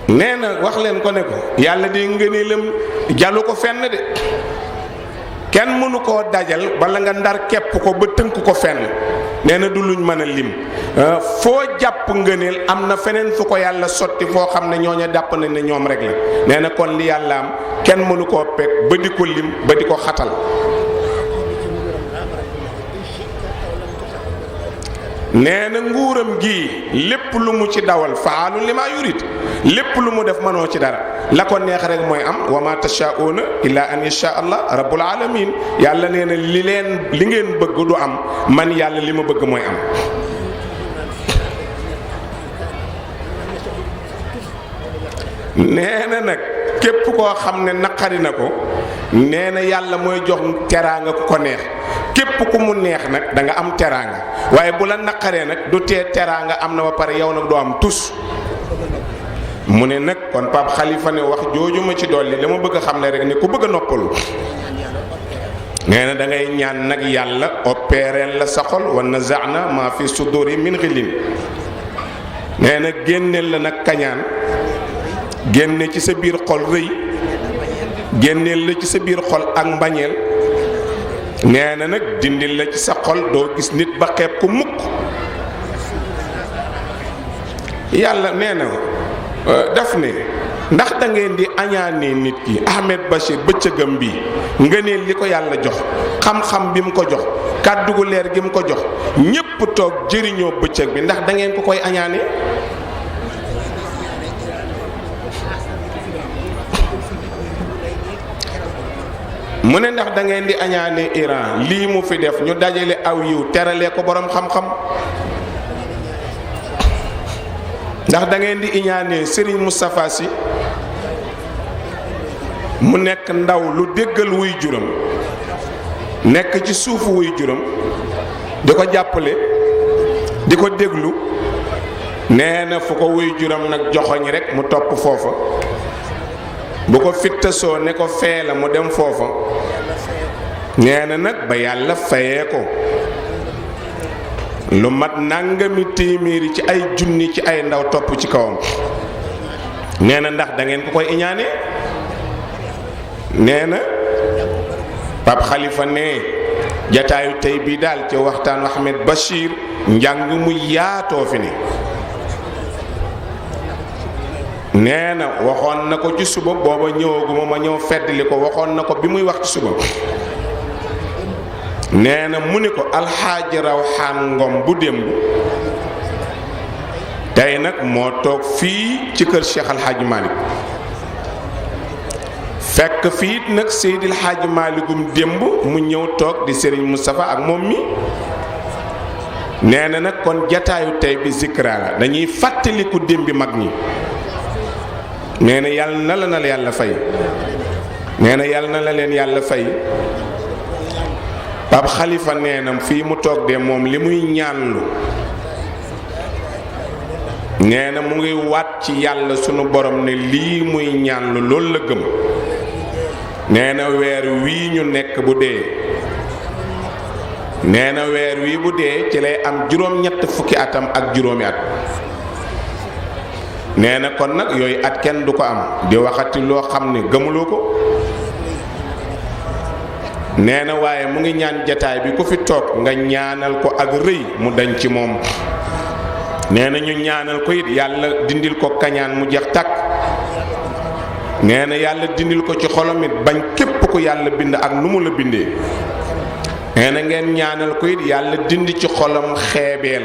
nee na wax leen ko ne ko yàlla de ngëneelam jàllu ko fenn de kenn mënu koo dajal bala nga ndar képp ko ba tënk ko fenn nee na du luñ mën a lim foo jàpp ngëneel am na feneen fu ko yàlla sotti foo xam ne ñooña jàpp nañ ne ñoom rek la nee na kon li yàlla am kenn mënu koo peg ba di ko lim ba di ko xatal. nee na nguuram gii lépp lu mu ci dawal faalu li maa yurit lépp lu mu def mënoo ci dara la ko neex rek mooy am wa ma tashaa'una illa an yasha allah rabbul alamin yàlla nee na li ngeen bëgg du am man yàlla li ma bëgg mooy am. nee na nag képp koo xam ne naqari na ko nee na yàlla mooy jox teraanga ku ko neex képp ku mu neex nag da nga am teraanga waaye bu la naqaree nag du tee teraanga am na ba pare yow nag doo am tus. mu ne nag kon Pape Khalifa ne wax jooju ma ci dolli dama bëgg a xam ne rek ne ku bëgg a noppalu nee na da ngay ñaan nag yàlla opéreel la sa xol wa naza'na ma fi suduri min ghillin nee na génneel la nag kañaan génne ci sa biir xol rëy génneel la ci sa biir xol ak mbañeel nee na nag dindil la ci sa xol doo gis nit ba xeeb ko mukk. yàlla nee na daf ne ndax da ngeen di añaanee nit ki Ahmed Bachir bëccëgam bi ngëneel li ko yàlla jox xam-xam bi mu ko jox kàddu gu leer gi mu ko jox ñépp toog jëriñoo bëccëg bi ndax da ngeen ko koy añaane. mu ne ndax da ngeen di añaane Iran lii mu fi def ñu dajale aw yiw terale ko borom xam-xam ndax da ngeen di iñaane Serigne Moustapha Sy mu nekk ndaw lu déggal wuy juram nekk ci suufu wuy juram di ko jàppale di ko déglu nee na fu ko wuy juram nag joxoñ rek mu topp foofa bu ko fittasoo ne ko fee la mu dem foofa nee na nag ba yàlla fayee ko lu mat nangami téeméeri ci ay junni ci ay ndaw topp ci kawam nee na ndax da ngeen ko koy iñaane. nee na Pape Khalifa ne jataayu tey bii daal ci waxtaan Ahmed Bachir njàng mu yaatoo fi ne nee na waxoon na ko ci suba booba ñëwaguma ma ñëw feddli ko waxoon na ko bi muy wax ci suba nee na mu ni ko alxaaji Rawxaan Ngom bu démb tey nag moo toog fii ci kër Cheikh Alxaaji Malick fekk fii nag Seydil Xaaji Maalikum démb mu ñëw toog di Serigne Moustapha ak moom mi nee na nag kon jataayu tey bi zikra la dañuy fàttaliku démbi mag ñi nee na yàlla na la yàlla fay nee na yàlla na la leen yàlla fay. Pape Khalifa nee na fii mu toog de moom li muy ñaanlu nee na mu ngi waat ci yàlla sunu borom ne lii muy ñaanlu loolu la gëm nee na weer wii ñu nekk bu dee nee na weer wii bu dee ci lay am juróom-ñett fukki atam ak juróomi at nee na kon nag yooyu at kenn du ko am di waxati loo xam ne gëmuloo ko. nee na waaye mu ngi ñaan jataay bi ku fi toog nga ñaanal ko ak rëy mu dañ ci moom nee na ñu ñaanal ko it yàlla dindil ko kañaan mu jeex tàkk nee na yàlla dindil ko ci xolam it bañ képp ku yàlla bind ak nu mu la bindee nee na ngeen ñaanal ko it yàlla dindi ci xolam xeebeel